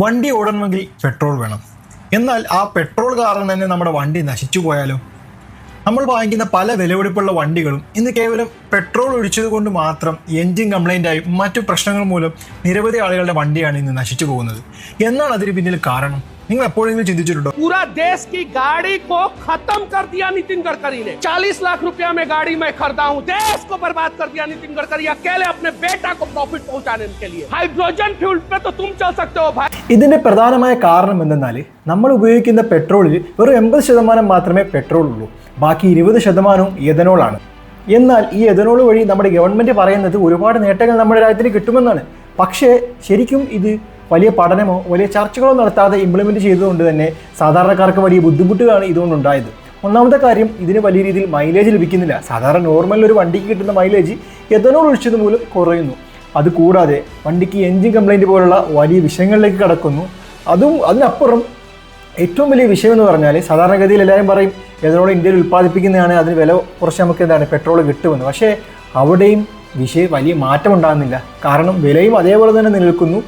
വണ്ടി ഓടണമെങ്കിൽ പെട്രോൾ വേണം. എന്നാൽ ആ പെട്രോൾ കാരണം തന്നെ നമ്മുടെ വണ്ടി നശിച്ചു പോയാലോ? നമ്മൾ വാങ്ങിക്കുന്ന പല വിലപിടിപ്പുള്ള വണ്ടികളും ഇന്ന് കേവലം പെട്രോൾ ഒഴിച്ചത് കൊണ്ട് മാത്രം എൻജിൻ കംപ്ലൈൻ്റായി മറ്റു പ്രശ്നങ്ങൾ മൂലം നിരവധി ആളുകളുടെ വണ്ടിയാണ് ഇന്ന് നശിച്ചു പോകുന്നത്. എന്നാണ് അതിന് പിന്നിൽ കാരണം? നിങ്ങൾ എപ്പോഴെങ്കിലും ചിന്തിച്ചിട്ടുണ്ടോ? पूरा देश की गाड़ी को खत्म कर दिया नितिन गडकरी ने। 40 लाख रुपया में गाड़ी मैं खरीदा हूँ, देश को बर्बाद कर दिया नितिन गडकरी अकेले अपने बेटा को प्रॉफिट पहुंचाने के लिए। हाइड्रोजन फ्यूल पे तो तुम चल सकते हो भाई। ഇതിന്റെ പ്രധാനമായ കാരണം എന്തെന്നാൽ നമ്മൾ ഉപയോഗിക്കുന്ന പെട്രോളിൽ വെറും 80% മാത്രമേ പെട്രോൾ ഉള്ളൂ. ബാക്കി 20% എഥനോളാണ്. എന്നാൽ ഈ എഥനോൾ വഴി നമ്മുടെ ഗവൺമെന്റ് പറയുന്നത് ഒരുപാട് നേട്ടങ്ങൾ നമ്മുടെ രാജ്യത്തിന് കിട്ടുമെന്നാണ്. പക്ഷേ ശരിക്കും ഇത് വലിയ പഠനമോ വലിയ ചർച്ചകളോ നടത്താതെ ഇംപ്ലിമെന്റ് ചെയ്തതുകൊണ്ട് തന്നെ സാധാരണക്കാർക്ക് വലിയ ബുദ്ധിമുട്ടുകളാണ് ഇതുകൊണ്ടുണ്ടായത്. ഒന്നാമത്തെ കാര്യം, ഇതിന് വലിയ രീതിയിൽ മൈലേജ് ലഭിക്കുന്നില്ല. സാധാരണ നോർമൽ ഒരു വണ്ടിക്ക് കിട്ടുന്ന മൈലേജ് എഥനോൾ ഒഴിച്ചത് മൂലം കുറയുന്നു. അതുകൂടാതെ വണ്ടിക്ക് എൻജിൻ കംപ്ലൈൻറ്റ് പോലുള്ള വലിയ വിഷയങ്ങളിലേക്ക് കടക്കുന്നു. അതിനപ്പുറം ഏറ്റവും വലിയ വിഷയം എന്ന് പറഞ്ഞാൽ, സാധാരണഗതിയിൽ എല്ലാവരും പറയും എഥനോൾ ഇന്ത്യയിൽ ഉൽപ്പാദിപ്പിക്കുന്നതാണ്, അതിന് വില കുറച്ച് നമുക്ക് പെട്രോൾ കിട്ടുമെന്ന്. പക്ഷേ അവിടെയും വലിയ മാറ്റം ഉണ്ടാകുന്നില്ല. കാരണം വിലയും അതേപോലെ തന്നെ നിലനിൽക്കുന്നു.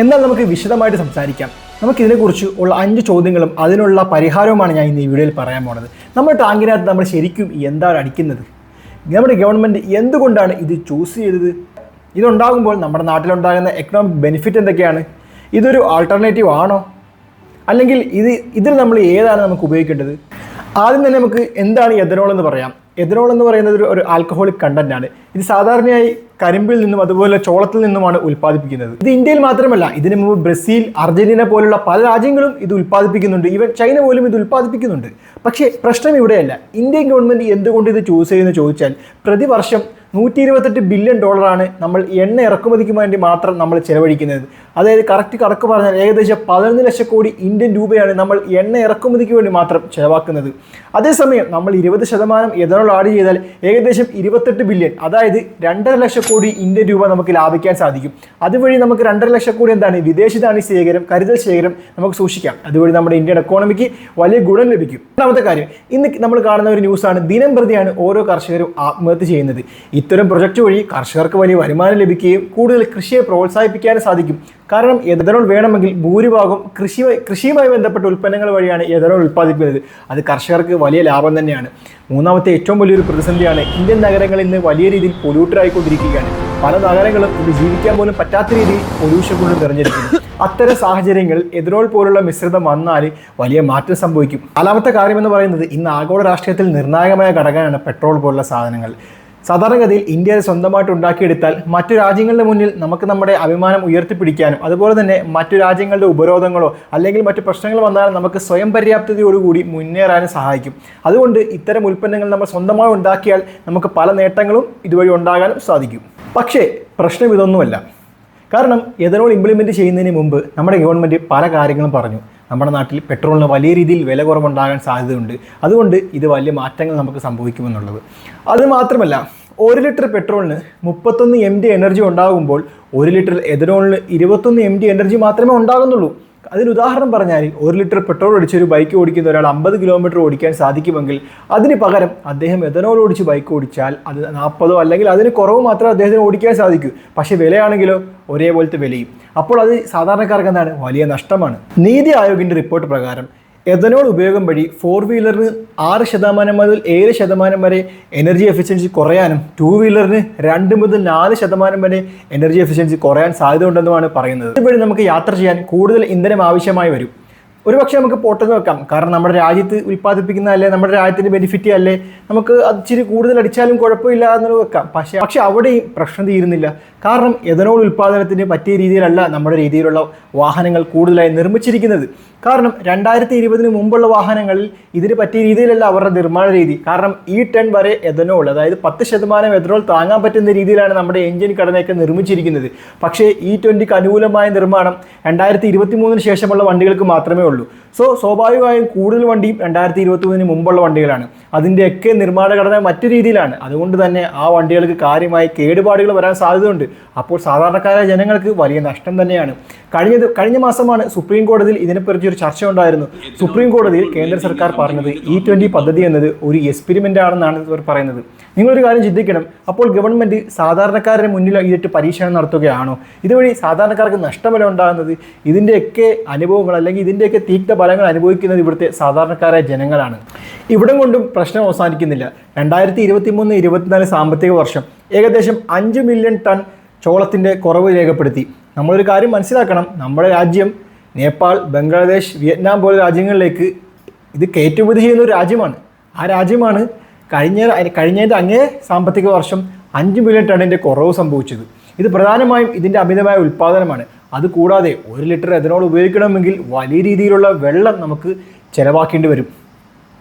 എന്നാൽ നമുക്ക് വിശദമായിട്ട് സംസാരിക്കാം. നമുക്കിതിനെക്കുറിച്ച് ഉള്ള 5 ചോദ്യങ്ങളും അതിനുള്ള പരിഹാരവുമാണ് ഞാൻ ഇന്ന് ഈ വീഡിയോയിൽ പറയാൻ പോണത്. നമ്മുടെ ടാങ്കിനകത്ത് നമ്മൾ ശരിക്കും എന്താണ് അടിക്കുന്നത്? നമ്മുടെ ഗവൺമെൻറ് എന്തുകൊണ്ടാണ് ഇത് ചൂസ് ചെയ്തത്? ഇതുണ്ടാകുമ്പോൾ നമ്മുടെ നാട്ടിലുണ്ടാകുന്ന എക്കണോമിക് ബെനിഫിറ്റ് എന്തൊക്കെയാണ്? ഇതൊരു ആൾട്ടർനേറ്റീവ് ആണോ? അല്ലെങ്കിൽ ഇതിൽ നമ്മൾ ഏതാണ് നമുക്ക് ഉപയോഗിക്കേണ്ടത്? ആദ്യം തന്നെ നമുക്ക് എന്താണ് എഥനോൾ എന്ന് പറയാം. എഥനോൾ എന്ന് പറയുന്നത് ഒരു ആൽക്കഹോളിക് കണ്ടന്റ് ആണ്. ഇത് സാധാരണയായി കരിമ്പിൽ നിന്നും അതുപോലെ ചോളത്തിൽ നിന്നുമാണ് ഉൽപ്പാദിപ്പിക്കുന്നത്. ഇത് ഇന്ത്യയിൽ മാത്രമല്ല, ഇതിനു മുമ്പ് ബ്രസീൽ, അർജന്റീന പോലുള്ള പല രാജ്യങ്ങളും ഇത് ഉൽപ്പാദിപ്പിക്കുന്നുണ്ട്. ഈവൻ ചൈന പോലും ഇത് ഉൽപ്പാദിപ്പിക്കുന്നുണ്ട്. പക്ഷേ പ്രശ്നം ഇവിടെയല്ല. ഇന്ത്യൻ ഗവൺമെന്റ് എന്തുകൊണ്ട് ഇത് ചൂസ് ചെയ്യുമെന്ന് ചോദിച്ചാൽ, പ്രതിവർഷം $128 ബില്യൺ നമ്മൾ എണ്ണ ഇറക്കുമതിക്ക് വേണ്ടി മാത്രം നമ്മൾ ചെലവഴിക്കുന്നത്. അതായത് കണക്ക് പറഞ്ഞാൽ ഏകദേശം 11 ലക്ഷം കോടി ഇന്ത്യൻ രൂപയാണ് നമ്മൾ എണ്ണ ഇറക്കുമതിക്ക് വേണ്ടി മാത്രം ചെലവാക്കുന്നത്. അതേസമയം നമ്മൾ 20% എഥനോൾ ആഡ് ചെയ്താൽ ഏകദേശം 28 ബില്യൺ, അതായത് 2.5 ലക്ഷം കോടി ഇന്ത്യൻ രൂപ നമുക്ക് ലാഭിക്കാൻ സാധിക്കും. അതുവഴി നമുക്ക് 2.5 ലക്ഷം കോടി വിദേശനാണ്യ ശേഖരം, കരുതൽ ശേഖരം നമുക്ക് സൂക്ഷിക്കാം. അതുവഴി നമ്മുടെ ഇന്ത്യൻ എക്കോണമിക്ക് വലിയ ഗുണം ലഭിക്കും. രണ്ടാമത്തെ കാര്യം, ഇന്ന് നമ്മൾ കാണുന്ന ഒരു ന്യൂസാണ്, ദിനം പ്രതിയാണ് ഓരോ കർഷകരും ആത്മഹത്യ ചെയ്യുന്നത്. ഇത്തരം പ്രൊജക്റ്റ് വഴി കർഷകർക്ക് വലിയ വരുമാനം ലഭിക്കുകയും കൂടുതൽ കൃഷിയെ പ്രോത്സാഹിപ്പിക്കാനും സാധിക്കും. കാരണം എഥനോൾ വേണമെങ്കിൽ ഭൂരിഭാഗം കൃഷിയുമായി ബന്ധപ്പെട്ട ഉൽപ്പന്നങ്ങൾ വഴിയാണ് എഥനോൾ ഉൽപ്പാദിപ്പിക്കുന്നത്. അത് കർഷകർക്ക് വലിയ ലാഭം തന്നെയാണ്. മൂന്നാമത്തെ ഏറ്റവും വലിയൊരു പ്രതിസന്ധിയാണ്, ഇന്ത്യൻ നഗരങ്ങൾ ഇന്ന് വലിയ രീതിയിൽ പൊല്യൂട്ടഡ് ആയിക്കൊണ്ടിരിക്കുകയാണ്. പല നഗരങ്ങളും ഇത് ജീവിക്കാൻ പോലും പറ്റാത്ത രീതിയിൽ പൊല്യൂഷൻ കൊണ്ട് നിറഞ്ഞിരിക്കുന്നു. അത്തരം സാഹചര്യങ്ങളിൽ എഥനോൾ പോലുള്ള മിശ്രിതം വന്നാൽ വലിയ മാറ്റം സംഭവിക്കും. നാലാമത്തെ കാര്യം എന്ന് പറയുന്നത്, ഇന്ന് ആഗോള രാഷ്ട്രീയത്തിൽ നിർണായകമായ ഘടകമാണ് പെട്രോൾ പോലുള്ള സാധനങ്ങൾ. സാധാരണഗതിയിൽ ഇന്ത്യ സ്വന്തമായിട്ട് ഉണ്ടാക്കിയെടുത്താൽ മറ്റു രാജ്യങ്ങളുടെ മുന്നിൽ നമുക്ക് നമ്മുടെ അഭിമാനം ഉയർത്തിപ്പിടിക്കാനും അതുപോലെ തന്നെ മറ്റു രാജ്യങ്ങളുടെ ഉപരോധങ്ങളോ അല്ലെങ്കിൽ മറ്റു പ്രശ്നങ്ങൾ വന്നാൽ നമുക്ക് സ്വയം പര്യാപ്തതയോടുകൂടി മുന്നേറാനും സഹായിക്കും. അതുകൊണ്ട് ഇത്തരം ഉൽപ്പന്നങ്ങൾ നമ്മൾ സ്വന്തമായി ഉണ്ടാക്കിയാൽ നമുക്ക് പല നേട്ടങ്ങളും ഇതുവഴി ഉണ്ടാകാനും സാധിക്കും. പക്ഷേ പ്രശ്നം ഇതൊന്നുമല്ല. കാരണം എഥനോൾ ഇംപ്ലിമെൻറ്റ് ചെയ്യുന്നതിന് മുമ്പ് നമ്മുടെ ഗവൺമെൻറ് പല കാര്യങ്ങളും പറഞ്ഞു. നമ്മുടെ നാട്ടിൽ പെട്രോളിന് വലിയ രീതിയിൽ വില കുറവുണ്ടാകാൻ സാധ്യതയുണ്ട്. അതുകൊണ്ട് ഇത് വലിയ മാറ്റങ്ങൾ നമുക്ക് സംഭവിക്കുമെന്നുള്ളത്. അത് മാത്രമല്ല, 1 ലിറ്റർ പെട്രോളിന് 31 MD എനർജി ഉണ്ടാകുമ്പോൾ 1 ലിറ്റർ എഥനോളിന് 21 MD എനർജി മാത്രമേ ഉണ്ടാകുന്നുള്ളൂ. അതിന് ഉദാഹരണം പറഞ്ഞാൽ, 1 ലിറ്റർ പെട്രോൾ ഒഴിച്ച് ഒരു ബൈക്ക് ഓടിക്കുന്ന ഒരാൾ 50 കിലോമീറ്റർ ഓടിക്കാൻ സാധിക്കുമെങ്കിൽ അതിന് പകരം അദ്ദേഹം എഥനോൾ ഓടിച്ച് ബൈക്ക് ഓടിച്ചാൽ അത് 40 അല്ലെങ്കിൽ അതിന് കുറവ് മാത്രമേ അദ്ദേഹത്തിന് ഓടിക്കാൻ സാധിക്കൂ. പക്ഷേ വിലയാണെങ്കിലോ ഒരേപോലത്തെ വിലയും. അപ്പോൾ അത് സാധാരണക്കാർക്ക് വലിയ നഷ്ടമാണ്. നീതി ആയോഗിൻ്റെ റിപ്പോർട്ട് പ്രകാരം എഥനോൾ ഉപയോഗം വഴി 4 വീലറിന് 6% മുതൽ 7% വരെ എനർജി എഫിഷ്യൻസി കുറയാനും 2 വീലറിന് 2 മുതൽ 4% വരെ എനർജി എഫിഷ്യൻസി കുറയാൻ സാധ്യത ഉണ്ടെന്നുമാണ് പറയുന്നത്. ഇതുവഴി നമുക്ക് യാത്ര ചെയ്യാൻ കൂടുതൽ ഇന്ധനം ആവശ്യമായി വരും. ഒരുപക്ഷെ നമുക്ക് പൊട്ടെന്ന് വെക്കാം. കാരണം നമ്മുടെ രാജ്യത്ത് ഉൽപ്പാദിപ്പിക്കുന്നതല്ലേ, നമ്മുടെ രാജ്യത്തിന് ബെനിഫിറ്റ് അല്ലേ, നമുക്ക് അത് ഇച്ചിരി കൂടുതൽ അടിച്ചാലും കുഴപ്പമില്ല എന്ന് വെക്കാം. പക്ഷേ അവിടെയും പ്രശ്നം തീരുന്നില്ല. കാരണം എഥനോൾ ഉൽപ്പാദനത്തിന് പറ്റിയ രീതിയിലല്ല നമ്മുടെ രീതിയിലുള്ള വാഹനങ്ങൾ കൂടുതലായി നിർമ്മിച്ചിരിക്കുന്നത്. കാരണം 2020 മുമ്പുള്ള വാഹനങ്ങളിൽ ഇതിന് പറ്റിയ രീതിയിലല്ല അവരുടെ നിർമ്മാണ രീതി. കാരണം E10 വരെ എഥനോൾ, അതായത് 10% എഥനോൾ താങ്ങാൻ പറ്റുന്ന രീതിയിലാണ് നമ്മുടെ എഞ്ചിൻ ഘടനയൊക്കെ നിർമ്മിച്ചിരിക്കുന്നത്. പക്ഷേ E20ക്ക് അനുകൂലമായ നിർമ്മാണം 2023 ശേഷമുള്ള വണ്ടികൾക്ക് മാത്രമേ ഉള്ളൂ. സ്വാഭാവികമായും കൂടുതൽ വണ്ടിയും 2023 മുമ്പുള്ള വണ്ടികളാണ്. അതിൻ്റെയൊക്കെ നിർമ്മാണ ഘടന മറ്റു രീതിയിലാണ്. അതുകൊണ്ട് തന്നെ ആ വണ്ടികൾക്ക് കാര്യമായ കേടുപാടുകൾ വരാൻ സാധ്യതയുണ്ട്. അപ്പോൾ സാധാരണക്കാരായ ജനങ്ങൾക്ക് വലിയ നഷ്ടം തന്നെയാണ്. കഴിഞ്ഞ മാസമാണ് സുപ്രീം കോടതിയിൽ ഇതിനെക്കുറിച്ച് ഒരു ചർച്ച ഉണ്ടായിരുന്നു. സുപ്രീം കോടതിയിൽ കേന്ദ്ര സർക്കാർ പറഞ്ഞത് E20 പദ്ധതി എന്നത് ഒരു എക്സ്പെരിമെൻ്റ് ആണെന്നാണ് ഇവർ പറയുന്നത്. നിങ്ങളൊരു കാര്യം ചിന്തിക്കണം, അപ്പോൾ ഗവൺമെൻറ് സാധാരണക്കാരുടെ മുന്നിൽ ഇതിട്ട് പരീക്ഷണം നടത്തുകയാണോ? ഇതുവഴി സാധാരണക്കാർക്ക് നഷ്ടമല്ല ഉണ്ടാകുന്നത്. ഇതിൻ്റെയൊക്കെ അനുഭവങ്ങൾ അല്ലെങ്കിൽ ഇതിൻ്റെയൊക്കെ തീക്ത ഫലങ്ങൾ അനുഭവിക്കുന്നത് ഇവിടുത്തെ സാധാരണക്കാരായ ജനങ്ങളാണ്. ഇവിടം കൊണ്ടും പ്രശ്നം അവസാനിക്കുന്നില്ല. 2023-24 സാമ്പത്തിക വർഷം ഏകദേശം 5 മില്യൺ ടൺ ചോളത്തിൻ്റെ കുറവ് രേഖപ്പെടുത്തി. നമ്മളൊരു കാര്യം മനസ്സിലാക്കണം, നമ്മുടെ രാജ്യം നേപ്പാൾ, ബംഗ്ലാദേശ്, വിയറ്റ്നാം പോലെ രാജ്യങ്ങളിലേക്ക് ഇത് കയറ്റുമതി ചെയ്യുന്ന ഒരു രാജ്യമാണ്. ആ രാജ്യമാണ് കഴിഞ്ഞതിൻ്റെ അങ്ങേ സാമ്പത്തിക വർഷം 5 മില്യൺ ടണ്ണിൻ്റെ കുറവ് സംഭവിച്ചത്. ഇത് പ്രധാനമായും ഇതിൻ്റെ അമിതമായ ഉൽപ്പാദനമാണ്. അതുകൂടാതെ 1 ലിറ്റർ എഥനോൾ ഉപയോഗിക്കണമെങ്കിൽ വലിയ രീതിയിലുള്ള വെള്ളം നമുക്ക് ചിലവാക്കേണ്ടി വരും.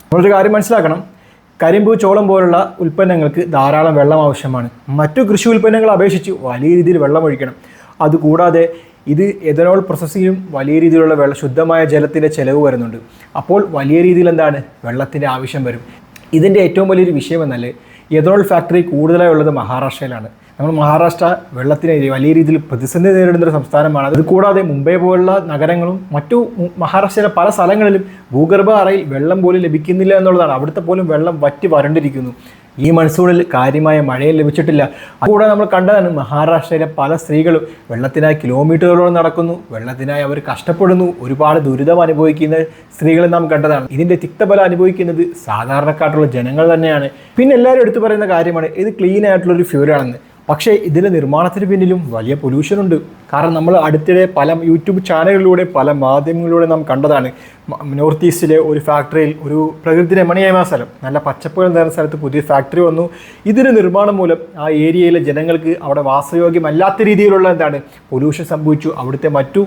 നമ്മളൊരു കാര്യം മനസ്സിലാക്കണം, കരിമ്പ്, ചോളം പോലുള്ള ഉൽപ്പന്നങ്ങൾക്ക് ധാരാളം വെള്ളം ആവശ്യമാണ്. മറ്റു കൃഷി ഉൽപ്പന്നങ്ങളെ അപേക്ഷിച്ച് വലിയ രീതിയിൽ വെള്ളം ഒഴിക്കണം. അതുകൂടാതെ ഇത് എഥനോൾ പ്രോസസ്സിങ്ങിനും വലിയ രീതിയിലുള്ള ശുദ്ധമായ ജലത്തിൻ്റെ ചിലവ് വരുന്നുണ്ട്. അപ്പോൾ വലിയ രീതിയിൽ വെള്ളത്തിൻ്റെ ആവശ്യം വരും. ഇതിൻ്റെ ഏറ്റവും വലിയൊരു വിഷയം എന്നാൽ എഥനോൾ ഫാക്ടറി കൂടുതലായി ഉള്ളത് മഹാരാഷ്ട്രയിലാണ്. നമ്മൾ മഹാരാഷ്ട്ര വെള്ളത്തിന് വലിയ രീതിയിൽ പ്രതിസന്ധി നേരിടുന്നൊരു സംസ്ഥാനമാണ്. അതുകൂടാതെ മുംബൈ പോലുള്ള നഗരങ്ങളും മറ്റു മഹാരാഷ്ട്രയിലെ പല സ്ഥലങ്ങളിലും ഭൂഗർഭ അറയിൽ വെള്ളം പോലും ലഭിക്കുന്നില്ല എന്നുള്ളതാണ്. അവിടുത്തെ പോലും വെള്ളം വറ്റി വരണ്ടിരിക്കുന്നു. ഈ മൺസൂണിൽ കാര്യമായ മഴയും ലഭിച്ചിട്ടില്ല. അതുകൂടാതെ നമ്മൾ കണ്ടതാണ് മഹാരാഷ്ട്രയിലെ പല സ്ത്രീകളും വെള്ളത്തിനായി കിലോമീറ്ററുകളോളം നടക്കുന്നു, വെള്ളത്തിനായി അവർ കഷ്ടപ്പെടുന്നു, ഒരുപാട് ദുരിതം അനുഭവിക്കുന്ന സ്ത്രീകളെ നാം കണ്ടതാണ്. ഇതിൻ്റെ തിക്തഫലം അനുഭവിക്കുന്നത് സാധാരണക്കാട്ടുള്ള ജനങ്ങൾ തന്നെയാണ്. പിന്നെ എല്ലാവരും എടുത്തു പറയുന്ന കാര്യമാണ് ഇത് ക്ലീൻ ആയിട്ടുള്ളൊരു ഫ്യൂലാണെന്ന്. പക്ഷേ ഇതിൻ്റെ നിർമ്മാണത്തിന് പിന്നിലും വലിയ പൊല്യൂഷനുണ്ട്. കാരണം നമ്മൾ അടുത്തിടെ പല യൂട്യൂബ് ചാനലുകളിലൂടെ പല മാധ്യമങ്ങളിലൂടെ നാം കണ്ടതാണ്. നോർത്ത് ഈസ്റ്റിലെ ഒരു ഫാക്ടറിയിൽ ഒരു പ്രകൃതി രമണീയമായ സ്ഥലം, നല്ല പച്ചപ്പുകൾ നിറഞ്ഞ സ്ഥലത്ത് പുതിയ ഫാക്ടറി വന്നു. ഇതിൻ്റെ നിർമ്മാണം മൂലം ആ ഏരിയയിലെ ജനങ്ങൾക്ക് അവിടെ വാസയോഗ്യമല്ലാത്ത രീതിയിലുള്ള പൊല്യൂഷൻ സംഭവിച്ചു. അവിടുത്തെ മറ്റു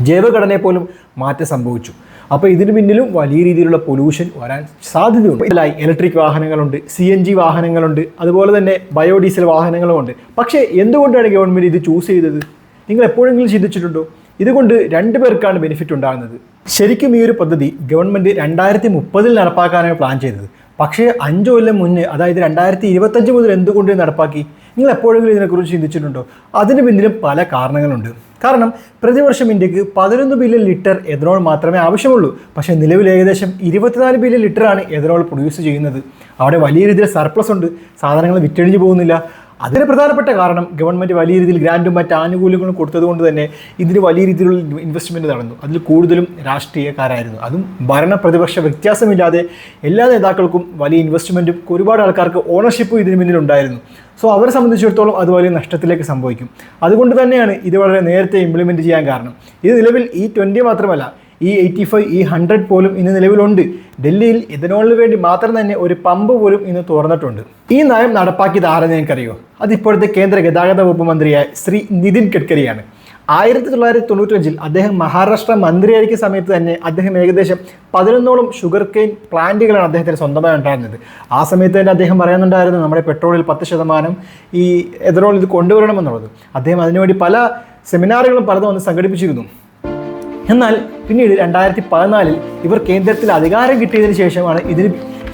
ജൈവഘടനയെ പോലും മാറ്റം സംഭവിച്ചു. അപ്പോൾ ഇതിന് പിന്നിലും വലിയ രീതിയിലുള്ള പൊല്യൂഷൻ വരാൻ സാധ്യതയുണ്ട്. ഇതിലായി ഇലക്ട്രിക് വാഹനങ്ങളുണ്ട്, CNG വാഹനങ്ങളുണ്ട്, അതുപോലെ തന്നെ ബയോഡീസൽ വാഹനങ്ങളുമുണ്ട്. പക്ഷേ എന്തുകൊണ്ടാണ് ഗവൺമെൻറ് ഇത് ചൂസ് ചെയ്തത്? നിങ്ങൾ എപ്പോഴെങ്കിലും ചിന്തിച്ചിട്ടുണ്ടോ? ഇതുകൊണ്ട് 2 പേർക്കാണ് ബെനിഫിറ്റ് ഉണ്ടാകുന്നത്. ശരിക്കും ഈ ഒരു പദ്ധതി ഗവൺമെൻറ് 2030 നടപ്പാക്കാനാണ് പ്ലാൻ ചെയ്തത്. പക്ഷേ 5 കൊല്ലം മുന്നേ, അതായത് 2025 മുതൽ എന്തുകൊണ്ട് നടപ്പാക്കി? നിങ്ങൾ എപ്പോഴെങ്കിലും ഇതിനെക്കുറിച്ച് ചിന്തിച്ചിട്ടുണ്ടോ? അതിന് പിന്നിലും പല കാരണങ്ങളുണ്ട്. കാരണം പ്രതിവർഷം ഇന്ത്യക്ക് 11 ബില്യൺ ലിറ്റർ എഥനോൾ മാത്രമേ ആവശ്യമുള്ളൂ. പക്ഷേ നിലവിൽ ഏകദേശം 24 ബില്യൺ ലിറ്ററാണ് എഥനോൾ പ്രൊഡ്യൂസ് ചെയ്യുന്നത്. അവിടെ വലിയ രീതിയിൽ സർപ്ലസ് ഉണ്ട്, സാധനങ്ങൾ വിറ്റഴിഞ്ഞു പോകുന്നില്ല. അതിന് പ്രധാനപ്പെട്ട കാരണം ഗവൺമെൻറ് വലിയ രീതിയിൽ ഗ്രാൻഡും മറ്റ് ആനുകൂല്യങ്ങളും കൊടുത്തതുകൊണ്ട് തന്നെ ഇതിന് വലിയ രീതിയിലുള്ള ഇൻവെസ്റ്റ്മെൻറ്റ് നടന്നു. അതിൽ കൂടുതലും രാഷ്ട്രീയക്കാരായിരുന്നു. അതും ഭരണ പ്രതിപക്ഷ വ്യത്യാസമില്ലാതെ എല്ലാ നേതാക്കൾക്കും വലിയ ഇൻവെസ്റ്റ്മെൻറ്റും ഒരുപാട് ആൾക്കാർക്ക് ഓണർഷിപ്പും ഇതിന് മുന്നിലുണ്ടായിരുന്നു. സോ അവരെ സംബന്ധിച്ചിടത്തോളം അത് വലിയ നഷ്ടത്തിലേക്ക് സംഭവിക്കും. അതുകൊണ്ട് തന്നെയാണ് ഇത് വളരെ നേരത്തെ ഇംപ്ലിമെൻറ്റ് ചെയ്യാൻ കാരണം. ഇത് നിലവിൽ E20 മാത്രമല്ല, E85, E100 പോലും ഇന്ന് നിലവിലുണ്ട്. ഡൽഹിയിൽ എഥനോളിന് വേണ്ടി മാത്രം തന്നെ ഒരു പമ്പ് പോലും ഇന്ന് തുറന്നിട്ടുണ്ട്. ഈ നയം നടപ്പാക്കിയത് ആരെന്ന് എനിക്കറിയോ? അതിപ്പോഴത്തെ കേന്ദ്ര ഗതാഗത വകുപ്പ് മന്ത്രിയായ ശ്രീ നിതിൻ ഗഡ്കരിയാണ്. 1995 അദ്ദേഹം മഹാരാഷ്ട്ര മന്ത്രിയായിരിക്കുന്ന സമയത്ത് തന്നെ അദ്ദേഹം ഏകദേശം 11ഓളം ഷുഗർ കെയിൻ പ്ലാന്റുകളാണ് അദ്ദേഹത്തിന് സ്വന്തമായി ഉണ്ടായിരുന്നത്. ആ സമയത്ത് തന്നെ അദ്ദേഹം പറയുന്നുണ്ടായിരുന്നു നമ്മുടെ പെട്രോളിൽ 10% ഈ എഥനോൾ ഇത് കൊണ്ടുവരണമെന്നുള്ളത്. അദ്ദേഹം അതിനുവേണ്ടി പല സെമിനാറുകളും പലതും വന്ന് സംഘടിപ്പിച്ചിരുന്നു. എന്നാൽ പിന്നീട് 2014 ഇവർ കേന്ദ്രത്തിൽ അധികാരം കിട്ടിയതിന് ശേഷമാണ് ഇതിന്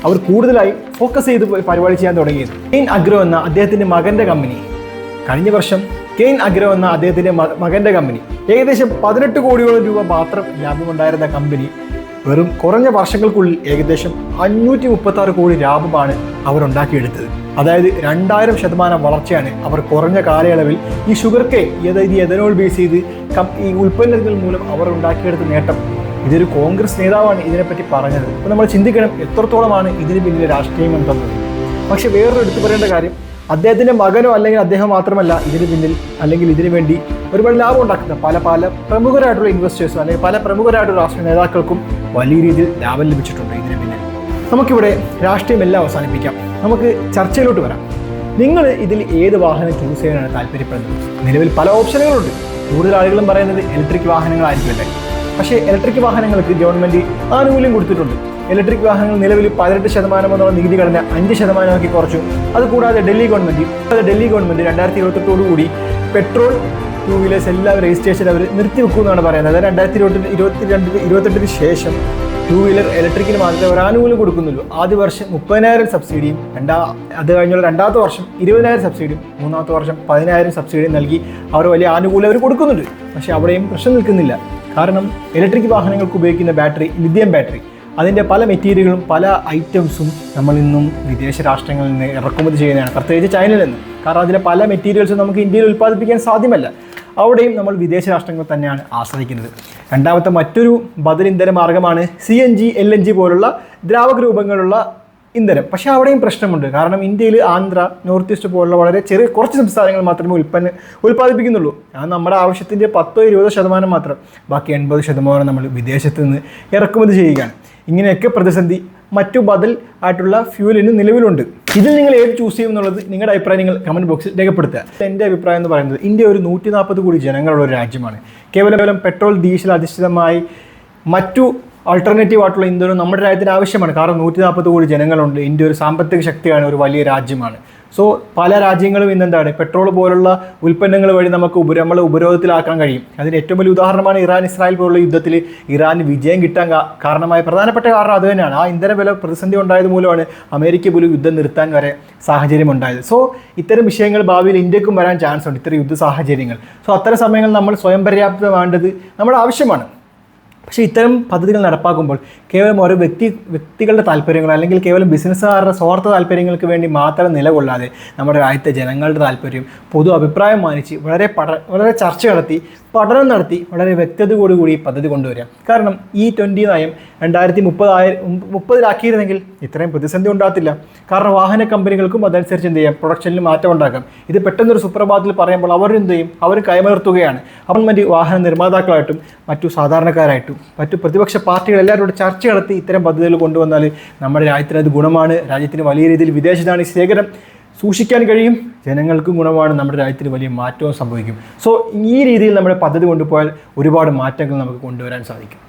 അവർ കൂടുതലായി ഫോക്കസ് ചെയ്ത് പരിപാടി ചെയ്യാൻ തുടങ്ങിയത്. കെയിൻ അഗ്രോ എന്ന അദ്ദേഹത്തിൻ്റെ മകൻ്റെ കമ്പനി കഴിഞ്ഞ വർഷം മകൻ്റെ കമ്പനി ഏകദേശം 18 കോടിയോളം രൂപ മാത്രം ലാഭമുണ്ടായിരുന്ന കമ്പനി വെറും കുറഞ്ഞ വർഷങ്ങൾക്കുള്ളിൽ ഏകദേശം 536 കോടി ലാഭമാണ് അവർ ഉണ്ടാക്കിയെടുത്തത്. അതായത് 2000% വളർച്ചയാണ് അവർ കുറഞ്ഞ കാലയളവിൽ ഈ ഷുഗർ കെയിൻ, അതായത് ഈ എഥനോൾ ബേസ് ചെയ്ത് ഈ ഉൽപ്പന്നങ്ങൾ മൂലം അവർ ഉണ്ടാക്കിയെടുത്ത നേട്ടം. ഇതൊരു കോൺഗ്രസ് നേതാവാണ് ഇതിനെപ്പറ്റി പറഞ്ഞത്. അപ്പോൾ നമ്മൾ ചിന്തിക്കണം എത്രത്തോളമാണ് ഇതിന് പിന്നിലെ രാഷ്ട്രീയം എന്തെന്നത്. പക്ഷേ വേറൊരു എടുത്തു പറയേണ്ട കാര്യം, അദ്ദേഹത്തിൻ്റെ മകനോ അല്ലെങ്കിൽ അദ്ദേഹം മാത്രമല്ല ഇതിന് പിന്നിൽ അല്ലെങ്കിൽ ഇതിനു വേണ്ടി ഒരുപാട് ലാഭം ഉണ്ടാക്കുന്ന പല പ്രമുഖരായിട്ടുള്ള ഇൻവെസ്റ്റേഴ്സും അല്ലെങ്കിൽ പല പ്രമുഖരായിട്ടുള്ള രാഷ്ട്രീയ നേതാക്കൾക്കും വലിയ രീതിയിൽ ലാഭം ലഭിച്ചിട്ടുണ്ട് ഇതിന് പിന്നിൽ. നമുക്കിവിടെ രാഷ്ട്രീയമെല്ലാം അവസാനിപ്പിക്കാം, നമുക്ക് ചർച്ചയിലോട്ട് വരാം. നിങ്ങൾ ഇതിൽ ഏത് വാഹനം ചൂസ് ചെയ്യാനാണ് താല്പര്യപ്പെടുന്നത്? നിലവിൽ പല ഓപ്ഷനുകളുണ്ട്. കൂടുതൽ ആളുകളും പറയുന്നത് ഇലക്ട്രിക് വാഹനങ്ങളായിരിക്കുമല്ലേ. പക്ഷേ ഇലക്ട്രിക് വാഹനങ്ങൾക്ക് ഗവൺമെൻറ് ആനുകൂല്യം കൊടുത്തിട്ടുണ്ട്. ഇലക്ട്രിക് വാഹനങ്ങൾ നിലവിൽ 18% എന്നുള്ള നികുതി ഘടന 5% കുറച്ചു. അതുകൂടാതെ ഡൽഹി ഗവൺമെൻറ് 2028 പെട്രോൾ 2 വീലേഴ്സ് എല്ലാ രജിസ്ട്രേഷൻ അവർ നിർത്തിവെക്കുമെന്നാണ് പറയുന്നത്. 2028 ശേഷം ടൂ വീലർ ഇലക്ട്രിക്കിന് മാത്രമേ ഒരു ആനുകൂല്യം കൊടുക്കുന്നുള്ളൂ. ആദ്യ വർഷം 30,000 സബ്സിഡിയും അത് കഴിഞ്ഞുള്ള രണ്ടാമത്തെ വർഷം 20,000 സബ്സിഡിയും മൂന്നാമത്തെ വർഷം 10,000 സബ്സിഡിയും നൽകി അവർ വലിയ ആനുകൂല്യം അവർ കൊടുക്കുന്നുണ്ട്. പക്ഷേ അവിടെയും പ്രശ്നം നിൽക്കുന്നില്ല. കാരണം ഇലക്ട്രിക് വാഹനങ്ങൾക്ക് ഉപയോഗിക്കുന്ന ബാറ്ററി ലിഥിയം ബാറ്ററി, അതിൻ്റെ പല മെറ്റീരിയലുകളും പല ഐറ്റംസും നമ്മൾ ഇന്നും വിദേശ രാഷ്ട്രങ്ങളിൽ നിന്ന് ഇറക്കുമതി ചെയ്യുന്നതാണ്, പ്രത്യേകിച്ച് ചൈനയിൽ നിന്ന്. കാരണം അതിലെ പല മെറ്റീരിയൽസും നമുക്ക് ഇന്ത്യയിൽ ഉൽപ്പാദിപ്പിക്കാൻ സാധ്യമല്ല. അവിടെയും നമ്മൾ വിദേശ രാഷ്ട്രങ്ങൾ തന്നെയാണ് ആശ്രയിക്കുന്നത്. രണ്ടാമത്തെ മറ്റൊരു ബദൽ ഇന്ധന മാർഗ്ഗമാണ് CNG, LNG പോലുള്ള ദ്രാവക രൂപങ്ങളുള്ള ഇന്ധനം. പക്ഷേ അവിടെയും പ്രശ്നമുണ്ട്. കാരണം ഇന്ത്യയിൽ ആന്ധ്ര, നോർത്ത് ഈസ്റ്റ് പോലുള്ള വളരെ കുറച്ച് സംസ്ഥാനങ്ങൾ മാത്രമേ ഉൽപ്പാദിപ്പിക്കുന്നുള്ളൂ. അത് നമ്മുടെ ആവശ്യത്തിൻ്റെ 10-20% മാത്രം. ബാക്കി 80% നമ്മൾ വിദേശത്ത് നിന്ന് ഇറക്കുമതി ചെയ്യുകയാണ്. ഇങ്ങനെയൊക്കെ പ്രതിസന്ധി മറ്റു ബദൽ ആയിട്ടുള്ള ഫ്യൂലിന് നിലവിലുണ്ട്. ഇതിൽ നിങ്ങൾ ഏത് ചൂസ് ചെയ്യും എന്നുള്ളത് നിങ്ങളുടെ അഭിപ്രായം നിങ്ങൾ കമൻറ്റ് ബോക്സിൽ രേഖപ്പെടുത്തുക. എൻ്റെ അഭിപ്രായം എന്ന് പറയുന്നത് ഇന്ത്യ ഒരു 140 കോടി ജനങ്ങളുള്ള ഒരു രാജ്യമാണ്. കേവലം പെട്രോൾ, ഡീസൽ അധിഷ്ഠിതമായി മറ്റു ആൾട്ടർനേറ്റീവ് ആയിട്ടുള്ള ഇന്ധനം നമ്മുടെ രാജ്യത്തിന് ആവശ്യമാണ്. കാരണം 140 കോടി ജനങ്ങളുണ്ട്. ഇന്ത്യ ഒരു സാമ്പത്തിക ശക്തിയാണ്, ഒരു വലിയ രാജ്യമാണ്. സോ പല രാജ്യങ്ങളും ഇന്നെന്താണ് പെട്രോൾ പോലുള്ള ഉൽപ്പന്നങ്ങൾ വഴി നമ്മളെ ഉപരോധത്തിലാക്കാൻ കഴിയും. അതിന് ഏറ്റവും വലിയ ഉദാഹരണമാണ് ഇസ്രായേൽ പോലുള്ള യുദ്ധത്തിൽ ഇറാന് വിജയം കിട്ടാൻ കാരണമായ പ്രധാനപ്പെട്ട കാരണം അത് തന്നെയാണ്. ആ ഇന്ധന വില പ്രതിസന്ധി ഉണ്ടായത് മൂലമാണ് അമേരിക്ക പോലും യുദ്ധം നിർത്താൻ വരെ സാഹചര്യം ഉണ്ടായത്. സോ ഇത്തരം വിഷയങ്ങൾ ഭാവിയിൽ ഇന്ത്യക്കും വരാൻ ചാൻസ് ഉണ്ട്, ഇത്തരം യുദ്ധ സാഹചര്യങ്ങൾ. സോ അത്തരം സമയങ്ങളിൽ നമ്മൾ സ്വയം പര്യാപ്തമാവേണ്ടത് നമ്മുടെ ആവശ്യമാണ്. പക്ഷേ ഇത്തരം പദ്ധതികൾ നടപ്പാക്കുമ്പോൾ കേവലം ഓരോ വ്യക്തികളുടെ താല്പര്യങ്ങൾ അല്ലെങ്കിൽ കേവലം ബിസിനസ്സുകാരുടെ സ്വാർത്ഥ താല്പര്യങ്ങൾക്ക് വേണ്ടി മാത്രം നിലകൊള്ളാതെ നമ്മുടെ രാജ്യത്തെ ജനങ്ങളുടെ താല്പര്യം, പൊതു അഭിപ്രായം മാനിച്ച് വളരെ ചർച്ച നടത്തി പഠനം നടത്തി വളരെ വ്യക്തതയോടുകൂടി ഈ പദ്ധതി കൊണ്ടുവരിക. കാരണം E20 നയം 2030 ഇത്രയും പ്രതിസന്ധി ഉണ്ടാകത്തില്ല. കാരണം വാഹന കമ്പനികൾക്കും അതനുസരിച്ച് എന്ത് ചെയ്യാം, പ്രൊഡക്ഷനിൽ മാറ്റം ഉണ്ടാക്കാം. ഇത് പെട്ടെന്നൊരു സുപ്രഭാതത്തിൽ പറയുമ്പോൾ അവരെന്ത് ചെയ്യും, അവർ കൈമലർത്തുകയാണ്. ഗവൺമെൻറ് വാഹന നിർമ്മാതാക്കളായിട്ടും മറ്റു സാധാരണക്കാരായിട്ടും മറ്റു പ്രതിപക്ഷ പാർട്ടികൾ എല്ലാവരോടും ചർച്ച നടത്തി ഇത്തരം പദ്ധതികൾ കൊണ്ടുവന്നാൽ നമ്മുടെ രാജ്യത്തിന് അത് ഗുണമാണ്. രാജ്യത്തിന് വലിയ രീതിയിൽ വിദേശനാണ്യ ശേഖരം സൂക്ഷിക്കാൻ കഴിയും, ജനങ്ങൾക്കും ഗുണമാണ്, നമ്മുടെ രാജ്യത്തിന് വലിയ മാറ്റവും സംഭവിക്കും. സോ ഈ രീതിയിൽ നമ്മുടെ പദ്ധതി കൊണ്ടുപോയാൽ ഒരുപാട് മാറ്റങ്ങൾ നമുക്ക് കൊണ്ടുവരാൻ സാധിക്കും.